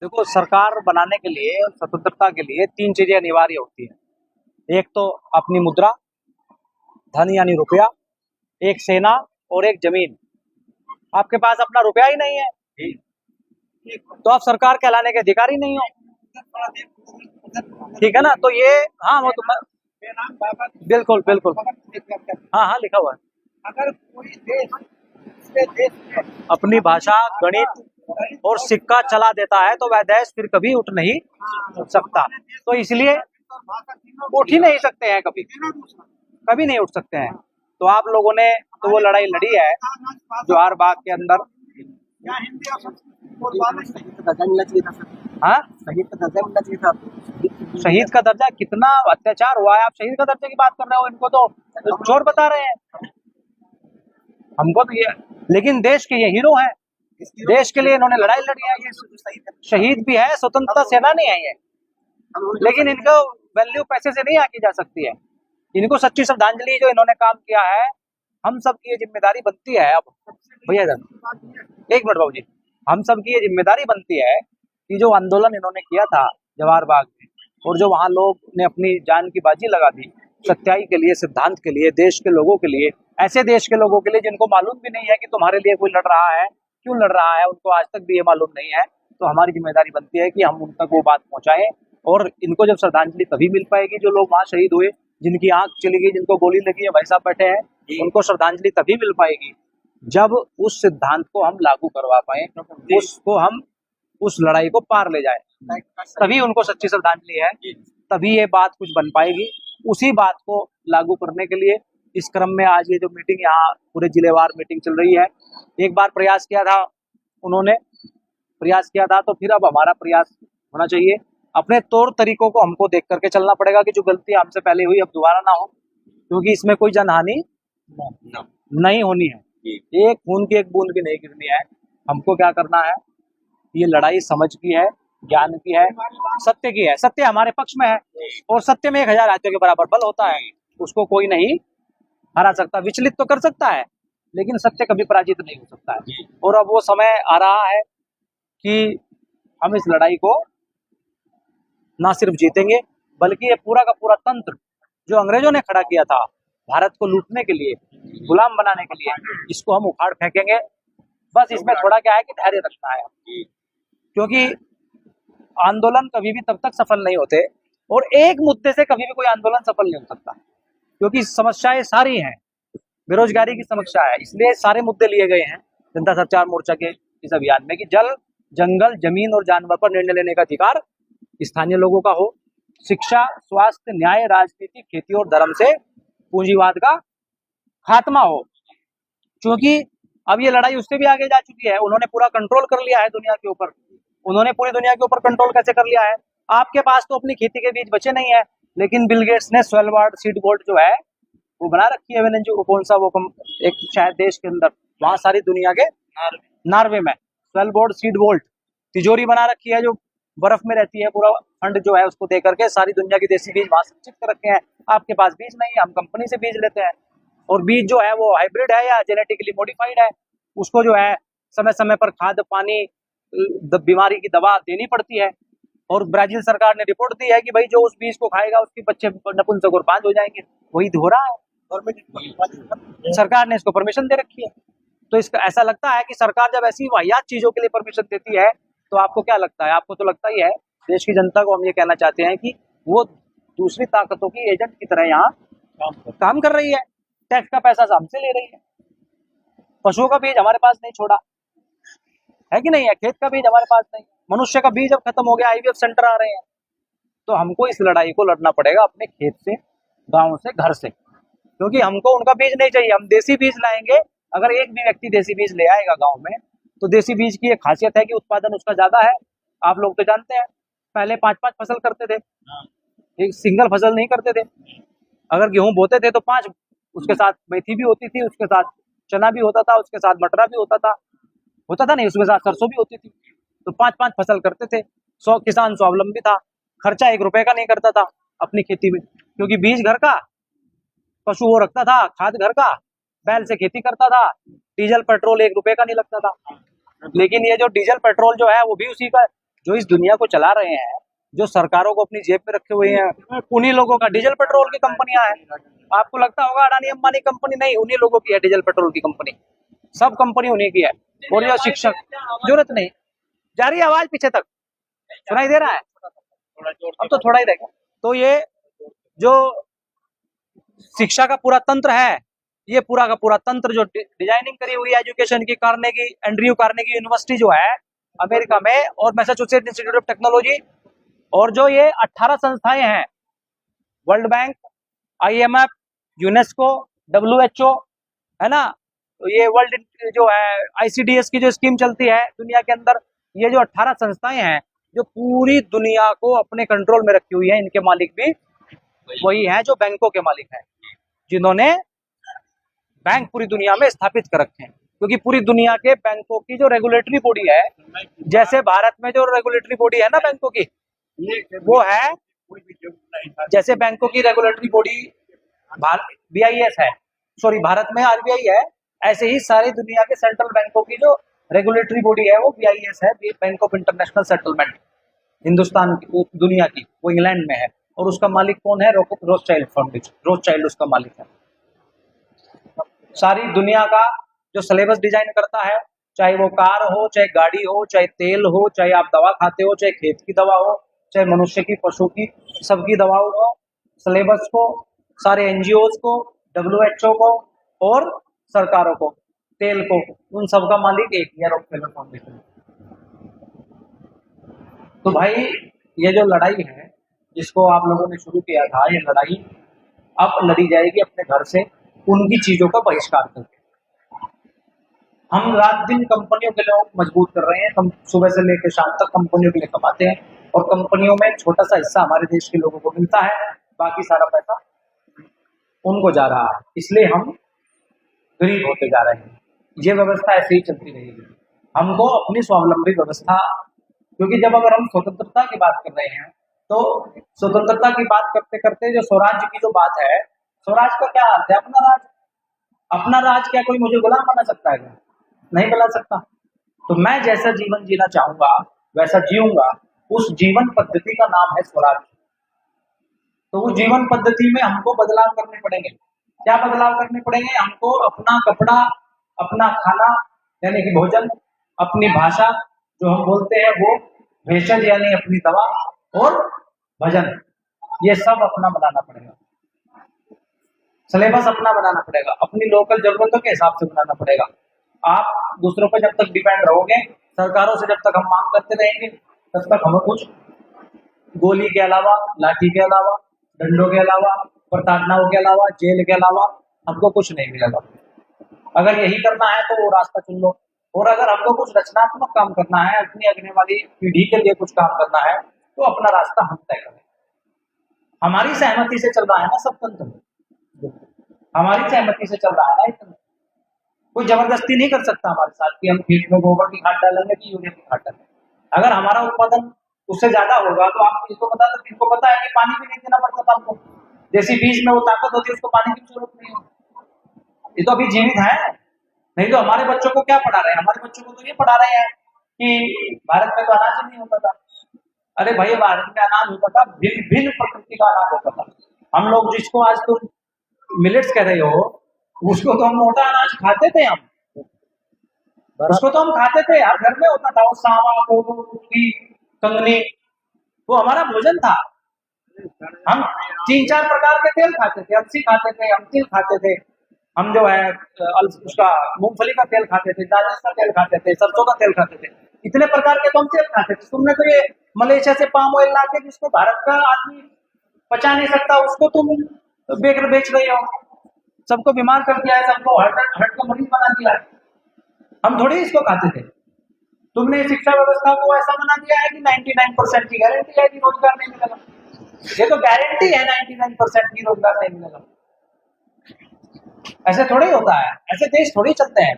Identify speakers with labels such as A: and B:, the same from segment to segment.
A: देखो, सरकार बनाने के लिए, स्वतंत्रता के लिए तीन चीजें अनिवार्य होती है। एक तो अपनी मुद्रा, धन यानी रुपया, एक सेना और एक जमीन। आपके पास अपना रुपया ही नहीं है तो आप सरकार कहलाने के अधिकारी नहीं हो। ठीक है ना? तो ये, हाँ वो तो बिल्कुल बिल्कुल, हाँ हाँ लिखा हुआ है।
B: अगर कोई देश दूसरे देश में
A: अपनी भाषा, गणित और सिक्का चला देता है तो वह देश फिर कभी उठ नहीं सकता। तो इसलिए उठ ही नहीं सकते हैं, कभी नहीं उठ सकते हैं। तो आप लोगों ने तो वो लड़ाई लड़ी है जोहार बाग के अंदर।
B: या हिंदी और संस्कृत बोलवाने शहीद का दर्जा मिलना चाहिए था सर।
A: हाँ,
B: शहीद का दर्जा मिलना चाहिए था।
A: शहीद का दर्जा? कितना अत्याचार हुआ है, आप शहीद का दर्जे की बात कर रहे हो? इनको तो चोर बता रहे हैं हमको तो ये। लेकिन देश के ये हीरो हैं, देश के लिए इन्होंने लड़ाई लड़ी है। ये शहीद भी है, स्वतंत्रता सेनानी है ये। लेकिन इनको वैल्यू पैसे से नहीं आकी जा सकती है। इनको सच्ची श्रद्धांजलि जो इन्होंने काम किया है, हम सब की ये जिम्मेदारी बनती है। अब भैया एक मिनट बाबू जी, हम सब की ये जिम्मेदारी बनती है कि जो आंदोलन इन्होंने किया था जवाहर बाग में, और जो वहां लोग ने अपनी जान की बाजी लगा दी सच्चाई के लिए, सिद्धांत के लिए, देश के लोगों के लिए, ऐसे देश के लोगों के लिए जिनको मालूम भी नहीं है कि तुम्हारे लिए कोई लड़ रहा है, क्यों लड़ रहा है, उनको आज तक भी ये मालूम नहीं है। तो हमारी जिम्मेदारी बनती है कि हम उन तक वो बात पहुंचाएं। और इनको जब श्रद्धांजलि तभी मिल पाएगी, जो लोग वहां शहीद हुए, जिनकी आंख चली गई, जिनको गोली लगी है, भाई साहब बैठे हैं, उनको श्रद्धांजलि तभी मिल पाएगी जब उस सिद्धांत को हम लागू करवा पाए, उसको हम उस लड़ाई को पार ले जाए, तभी उनको सच्ची श्रद्धांजलि है, तभी ये बात कुछ बन पाएगी। उसी बात को लागू करने के लिए इस क्रम में आज ये जो मीटिंग, यहाँ पूरे जिलेवार मीटिंग चल रही है। एक बार प्रयास किया था उन्होंने, प्रयास किया था, तो फिर अब हमारा प्रयास होना चाहिए। अपने तौर तरीकों को हमको देख करके चलना पड़ेगा कि जो गलती हमसे पहले हुई अब दोबारा ना हो, क्योंकि इसमें कोई जनहानि नहीं होनी है, एक खून की एक बूंद भी नहीं गिरनी है। हमको क्या करना है, ये लड़ाई समझ की है, ज्ञान की है, सत्य की है। सत्य हमारे पक्ष में है और सत्य में 1000 हाथियों के बराबर बल होता है। उसको कोई नहीं हरा सकता। विचलित तो कर सकता है, लेकिन सत्य कभी पराजित नहीं हो सकता है। और अब वो समय आ रहा है कि हम इस लड़ाई को ना सिर्फ जीतेंगे, बल्कि ये पूरा का पूरा तंत्र जो अंग्रेजों ने खड़ा किया था भारत को लूटने के लिए, गुलाम बनाने के लिए, इसको हम उखाड़ फेंकेंगे। बस इसमें थोड़ा क्या है कि धैर्य रखना है, क्योंकि आंदोलन कभी भी तब तक सफल नहीं होते, और एक मुद्दे से कभी भी कोई आंदोलन सफल नहीं हो सकता, क्योंकि समस्याएं सारी हैं। बेरोजगारी की समस्या है, इसलिए सारे मुद्दे लिए गए हैं जनता संचार मोर्चा के इस अभियान में कि जल, जंगल, जमीन और जानवर पर निर्णय लेने का अधिकार स्थानीय लोगों का हो। शिक्षा, स्वास्थ्य, न्याय, राजनीति, खेती और धर्म से पूंजीवाद का खात्मा हो। क्योंकि अब ये लड़ाई उससे भी आगे जा चुकी है, उन्होंने पूरा कंट्रोल कर लिया है दुनिया के ऊपर। उन्होंने पूरी दुनिया के ऊपर कंट्रोल कैसे कर लिया है? आपके पास तो अपनी खेती के बीज बचे नहीं है, लेकिन बिल गेट्स ने स्वेलवार्ड सीड बोर्ड जो है वो बना रखी है। मैंने जो कौन सा वो एक शायद देश के अंदर, वहां सारी दुनिया के नॉर्वे में स्वेलबोर्ड सीड वोल्ट तिजोरी बना रखी है, जो बर्फ में रहती है। पूरा फंड जो है उसको दे करके सारी दुनिया के देसी बीज वहां संचित कर रखे हैं। आपके पास बीज नहीं है, हम कंपनी से बीज लेते हैं, और बीज जो है वो हाइब्रिड है या जेनेटिकली मॉडिफाइड है। उसको जो है समय समय पर खाद, पानी, बीमारी की दवा देनी पड़ती है। और ब्राजील सरकार ने रिपोर्ट दी है कि भाई जो उस बीज को खाएगा उसके बच्चे नपुंसक और बांझ हो जाएंगे। वही हो रहा है, सरकार ने इसको परमिशन दे रखी है। तो इसका ऐसा लगता है कि सरकार जब ऐसी वाहियात चीजों के लिए परमिशन देती है, तो आपको क्या लगता है? आपको तो लगता ही है, देश की जनता को हम ये कहना चाहते हैं कि वो दूसरी ताकतों की एजेंट की तरह यहाँ काम कर रही है, टैक्स का पैसा हमसे ले रही है। पशुओं का बीज हमारे पास नहीं छोड़ा है कि नहीं है, खेत का बीज हमारे पास नहीं, मनुष्य का बीज अब खत्म हो गया, IVF सेंटर आ रहे हैं। तो हमको इस लड़ाई को लड़ना पड़ेगा अपने खेत से, गांव से, घर से, क्योंकि हमको उनका बीज नहीं चाहिए। हम देसी बीज लाएंगे। अगर एक भी व्यक्ति देसी बीज ले आएगा गांव में, तो देसी बीज की एक खासियत है कि उत्पादन उसका ज्यादा है। आप लोग तो जानते हैं, पहले 5-5 फसल करते थे, एक सिंगल फसल नहीं करते थे। अगर गेहूं बोते थे तो 5, उसके साथ मेथी भी होती थी, उसके साथ चना भी होता था, उसके साथ मटरा भी होता था नहीं, उसके साथ सरसों भी होती थी। तो 5-5 फसल करते थे। किसान स्वावलंबी था, खर्चा 1 रुपए का नहीं करता था अपनी खेती में, क्योंकि बीज घर का, पशु वो रखता था, खाद घर का, बैल से खेती करता था, डीजल पेट्रोल 1 रुपए का नहीं लगता था। लेकिन ये जो डीजल पेट्रोल जो है वो भी उसी का जो इस दुनिया को चला रहे हैं, जो सरकारों को अपनी जेब में रखे हुए हैं, उन्हीं लोगों का डीजल पेट्रोल की कंपनियां हैं। आपको लगता होगा अडानी अंबानी कंपनी, नहीं, उन्हीं लोगों की है डीजल पेट्रोल की कंपनी, सब कंपनी उन्हीं की है। और जो शिक्षक, जरूरत नहीं, जा रही है आवाज पीछे तक, सुनाई दे रहा है, अब तो थोड़ा ही रहेगा। तो ये जो शिक्षा का पूरा तंत्र है, ये पूरा का पूरा तंत्र जो डिजाइनिंग करी हुई है एजुकेशन की, एंड्रयू कार्नेगी यूनिवर्सिटी जो है अमेरिका में, और मैसाचुसेट्स इंस्टीट्यूट ऑफ टेक्नोलॉजी, और जो ये 18 संस्थाएं हैं, world bank, IMF, UNESCO, WHO, है ना, तो ये वर्ल्ड जो है ICDS की जो स्कीम चलती है दुनिया के अंदर, ये जो 18 संस्थाएं हैं जो पूरी दुनिया को अपने कंट्रोल में रखी हुई है, इनके मालिक भी वही हैं जो बैंकों के मालिक हैं, जिन्होंने बैंक पूरी दुनिया में स्थापित कर रखे हैं। क्योंकि पूरी दुनिया के बैंकों की जो रेगुलेटरी बॉडी है, जैसे भारत में जो रेगुलेटरी बॉडी है ना बैंकों की, वो है, जैसे बैंकों की रेगुलेटरी बॉडी BIS है, सॉरी भारत में RBI है, ऐसे ही सारी दुनिया के सेंट्रल बैंकों की जो रेगुलेटरी बॉडी है वो BIS है, bank of international settlement. Hindustan की, दुनिया की, वो इंग्लैंड में है, और उसका मालिक कौन है? रोथस्चाइल्ड फाउंडेशन, रोथस्चाइल्ड उसका मालिक है। सारी दुनिया का जो सिलेबस डिजाइन करता है, चाहे वो कार हो, चाहे गाड़ी हो, चाहे तेल हो, चाहे आप दवा खाते हो, चाहे खेत की दवा हो, चाहे मनुष्य की, पशु की, सबकी दवाओं को, सिलेबस को, सारे NGOs को, WHO को और सरकारों को, तेल को, उन सबका मालिक एक ही है, रॉकफेलर फाउंडेशन। तो भाई ये जो लड़ाई है जिसको आप लोगों ने शुरू किया था, ये लड़ाई अब लड़ी जाएगी अपने घर से, उनकी चीजों का बहिष्कार करके। हम रात दिन कंपनियों के लिए मजबूत कर रहे हैं, हम सुबह से लेकर शाम तक कंपनियों के लिए कमाते हैं, और कंपनियों में एक छोटा सा हिस्सा हमारे देश के लोगों को मिलता है, बाकी सारा पैसा उनको जा रहा है, इसलिए हम गरीब होते जा रहे हैं। ये व्यवस्था ऐसे ही चलती रहेगी। हमको अपनी स्वावलंबी व्यवस्था, क्योंकि जब अगर हम स्वतंत्रता की बात कर रहे हैं, तो स्वतंत्रता की बात करते करते जो स्वराज्य की जो बात है, स्वराज का क्या अर्थ है? अपना राज। अपना राज क्या कोई मुझे गुलाम बना सकता है? नहीं बना सकता। तो मैं जैसा जीवन जीना चाहूंगा वैसा जीऊंगा, उस जीवन पद्धति का नाम है स्वराज। तो उस जीवन पद्धति में हमको बदलाव करने पड़ेंगे। क्या बदलाव करने पड़ेंगे? हमको अपना कपड़ा, अपना खाना यानी कि भोजन, अपनी भाषा जो हम बोलते हैं वो, भेषज यानी अपनी दवा, और भजन, ये सब अपना बनाना पड़ेगा। सिलेबस अपना बनाना पड़ेगा, अपनी लोकल जरूरतों के हिसाब से बनाना पड़ेगा। आप दूसरों पर जब तक डिपेंड रहोगे, सरकारों से जब तक हम मांग करते रहेंगे, तब तक हमें कुछ गोली के अलावा, लाठी के अलावा, डंडों के अलावा, प्रताड़नाओं के अलावा, जेल के अलावा हमको कुछ नहीं मिलेगा। अगर यही करना है तो वो रास्ता चुन लो, और अगर हमको कुछ रचनात्मक काम करना है, अपनी अगने वाली पीढ़ी के लिए कुछ काम करना है, तो अपना रास्ता हम तय करें। हमारी सहमति से चल रहा है ना सब तंत्र, हमारी सहमति से चल रहा है ना ये तंत्र। कोई जबरदस्ती नहीं कर सकता हमारे साथ कि हम खेत में गोबर की खाद डालेंगे कि यूरिया की खाद डालेंगे। अगर हमारा उत्पादन उससे ज्यादा होगा तो आप इसको बता दो, इनको पता है कि पानी भी नहीं देना पड़ता था हमको, जैसी बीज में वो ताकत होती है उसको पानी की जरूरत नहीं होती। ये तो अभी जीवित है, नहीं तो हमारे बच्चों को क्या पढ़ा रहे हैं? हमारे बच्चों को तो ये पढ़ा रहे हैं कि भारत में तो अनाज नहीं होता था। अरे भाई, भारत में अनाज होता था, भिन्न भिन्न प्रकृति का अनाज होता था। हम लोग जिसको आज तुम मिलेट्स कह रहे हो, उसको तो हम मोटा अनाज खाते थे, हम उसको तो हम खाते थे, हर घर में होता था वो, सांवा, कोदो, कुटकी, कंगनी, वो हमारा भोजन था। हम 3-4 प्रकार के तेल खाते थे, अलसी खाते थे, हम तिल खाते थे, हम जो है उसका मूंगफली का तेल खाते थे, दालचीनी का तेल खाते थे, सरसों का तेल खाते थे, इतने प्रकार के तो हम तेल खाते थे। तुमने तो ये मलेशिया से पाम ऑयल ला के, जिसको भारत का आदमी पचा नहीं सकता, उसको तुम बेच रहे हो, सबको बीमार कर दिया है, सबको हार्ट का मरीज बना दिया है। हम थोड़ी इसको खाते थे। तुमने शिक्षा व्यवस्था को ऐसा बना दिया है कि 99% की गारंटी है कि रोजगार नहीं मिलेगा। ये तो गारंटी है 99% की रोजगार नहीं मिलेगा। ऐसे थोड़ी होता है, ऐसे देश थोड़ी चलते हैं।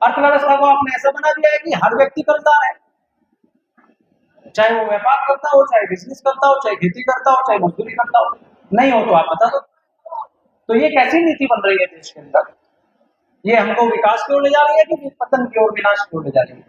A: अर्थव्यवस्था को आपने ऐसा बना दिया है कि हर व्यक्ति कर्जदार है, चाहे वो व्यापार करता हो, चाहे बिजनेस करता हो, चाहे खेती करता हो, चाहे मजदूरी करता हो। नहीं हो तो आप बता दो। तो ये कैसी नीति बन रही है देश के अंदर? ये हमको विकास की ओर ले जा रही है कि पतन की ओर, विनाश की ओर ले जा रही है?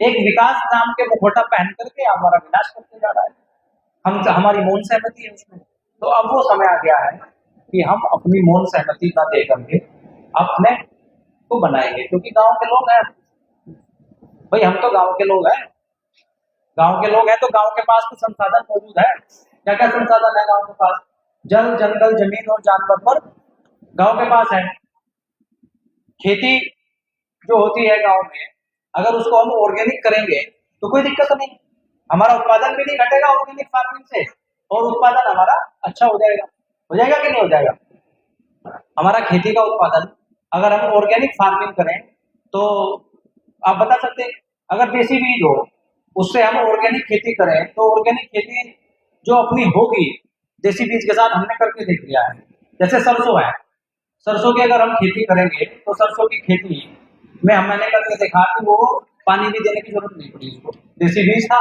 A: एक विकास नाम के मुखौटा पहन करके हमारा विनाश करते जा रहा है। हम हमारी मौन सहमति है उसमें। तो अब वो समय आ गया है कि हम अपनी मौन सहमति ना दे करके अपने को बनाएंगे, क्योंकि गांव के लोग हैं भाई, हम तो गांव के लोग हैं। गांव के लोग हैं तो गांव के पास तो संसाधन मौजूद है। क्या क्या संसाधन है गांव के पास? जल, जंगल, जमीन और जानवर पर गांव के पास है। खेती जो होती है गांव में, अगर उसको हम ऑर्गेनिक करेंगे तो कोई दिक्कत नहीं, हमारा उत्पादन भी नहीं घटेगा ऑर्गेनिक फार्मिंग से, और उत्पादन हमारा अच्छा हो जाएगा कि नहीं हो जाएगा? हमारा खेती का उत्पादन अगर हम ऑर्गेनिक फार्मिंग करें तो आप बता सकते हैं, अगर देसी बीज हो उससे हम ऑर्गेनिक खेती करें तो ऑर्गेनिक खेती जो अपनी होगी देसी बीज के साथ, हमने करके देख लिया है। जैसे सरसों है, सरसों की अगर हम खेती करेंगे तो सरसों की खेती में मैंने करके देखा कि वो पानी भी देने की जरूरत नहीं पड़ी उसको, देसी बीज था,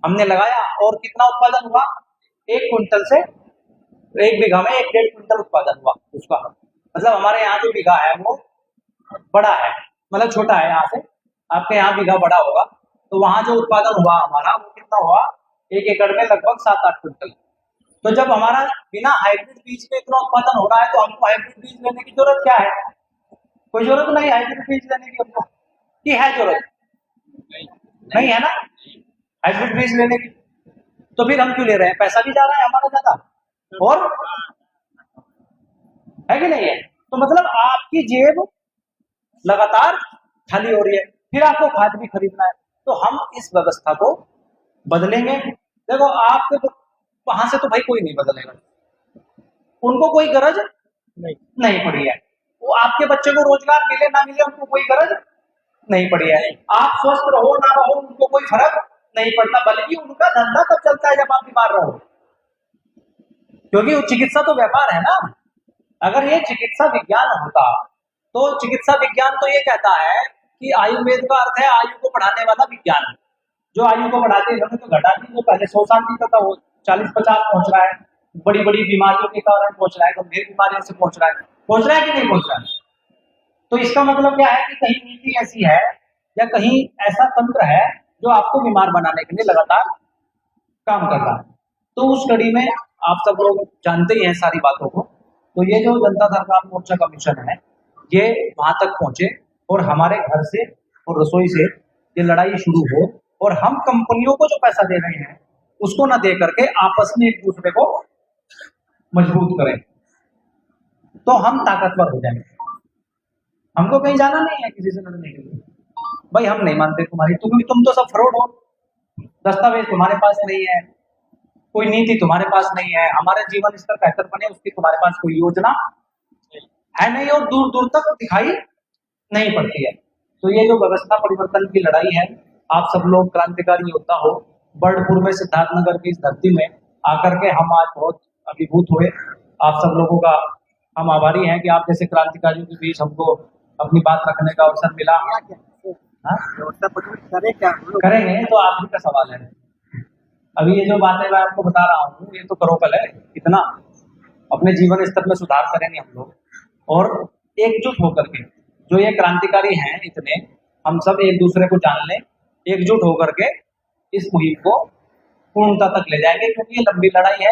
A: हमने लगाया और कितना उत्पादन हुआ? 1 क्विंटल से 1 बीघा में 1-1.5 क्विंटल उत्पादन हुआ उसका। मतलब हमारे यहाँ जो बीघा है वो बड़ा है, मतलब छोटा है यहाँ से, आपके यहाँ बीघा बड़ा होगा, तो वहां जो उत्पादन हुआ हमारा वो कितना हुआ? 1 एकड़ में लगभग 7-8 क्विंटल। तो जब हमारा बिना हाइब्रिड बीज के इतना उत्पादन हो रहा है तो हमको हाइब्रिड बीज लेने की जरूरत क्या है? कोई जरूरत नहीं हाइब्रिड बीज लेने की हमको, कि है जरूरत? नहीं है ना हाइब्रिड बीज लेने की। तो फिर हम क्यों ले रहे हैं? पैसा भी जा रहा है हमारा ज्यादा, और है कि नहीं है? तो मतलब आपकी जेब लगातार खाली हो रही है, फिर आपको खाद भी खरीदना है। तो हम इस व्यवस्था को बदलेंगे। देखो आपके तो वहां से तो भाई कोई नहीं बदलेगा, उनको कोई गरज नहीं पड़ी है। वो आपके बच्चे को रोजगार मिले ना मिले उनको कोई गरज नहीं पड़ी है। आप स्वस्थ रहो ना रहो उनको कोई फर्क नहीं पड़ता, बल्कि उनका धंधा तब चलता है जब आप बीमार रहो, क्योंकि वो चिकित्सा तो व्यापार है ना। अगर ये चिकित्सा विज्ञान होता तो चिकित्सा विज्ञान तो ये कहता है कि आयुर्वेद का अर्थ है आयु को बढ़ाने वाला विज्ञान। जो आयु को बढ़ाते इन्होंने तो घटा दी, जो पहले 100 साल जीता था वो 40-50 पहुंच रहा है, बड़ी बड़ी बीमारियों के कारण पहुंच रहा है, गंभीर बीमारियों से पहुंच रहा है कि नहीं पहुंच रहा है? तो इसका मतलब क्या है कि कहीं नीति ऐसी है या कहीं ऐसा तंत्र है जो आपको बीमार बनाने के लिए लगातार काम कर रहा है। तो उस कड़ी में आप सब लोग जानते ही हैं सारी बातों को। तो ये जो जनता सरकार मोर्चा का मिशन है ये वहां तक पहुंचे और हमारे घर से और रसोई से ये लड़ाई शुरू हो, और हम कंपनियों को जो पैसा दे रहे हैं उसको ना दे करके आपस में एक दूसरे को मजबूत करें, तो हम ताकतवर हो जाएंगे। हमको कहीं जाना नहीं है किसी से लड़ने के लिए। भाई हम नहीं मानते तुम्हारी, तुम तो सब फ्रॉड हो, दस्तावेज तुम्हारे पास नहीं है, कोई नीति तुम्हारे पास नहीं है, हमारे जीवन स्तर बेहतर बने उसकी तुम्हारे पास कोई योजना है नहीं, और दूर दूर तक दिखाई नहीं पड़ती है। तो ये जो व्यवस्था परिवर्तन की लड़ाई है, आप सब लोग क्रांतिकारी योद्धा हो, बर्डपुर में सिद्धार्थनगर की इस धरती में आकर के हम आज बहुत अभिभूत हुए। आप सब लोगों का हम आभारी हैं कि आप जैसे क्रांतिकारियों के बीच हमको अपनी बात रखने का अवसर मिला। करेंगे तो आप ही का सवाल है। अभी ये जो बातें मैं आपको बता रहा हूँ ये तो करो कल है, इतना अपने जीवन स्तर में सुधार करेंगे हम लोग, और एकजुट होकर के जो ये क्रांतिकारी हैं इतने, हम सब एक दूसरे को जान लें, एकजुट होकर के इस मुहिम को पूर्णता तक ले जाएंगे, क्योंकि ये लंबी लड़ाई है।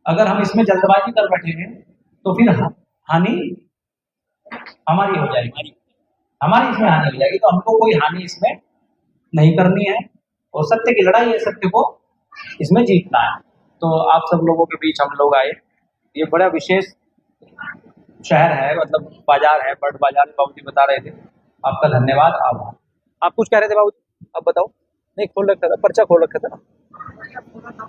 A: अगर हम इसमें जल्दबाजी कर बैठेंगे तो फिर हानि हमारी हो जाएगी, हमारी इसमें हानि हो जाएगी। तो हमको कोई हानि इसमें नहीं करनी है, और सत्य की लड़ाई है, सत्य को इसमें जीतना है। तो आप सब लोगों के बीच हम लोग आए, ये बड़ा विशेष शहर है, मतलब बाजार है, बड़ बाजार बाबूजी बता रहे थे। आपका धन्यवाद, आभार। आप कुछ कह रहे थे बाबूजी, अब बताओ। नहीं खोल रखा था, पर्चा खोल रखा था ना।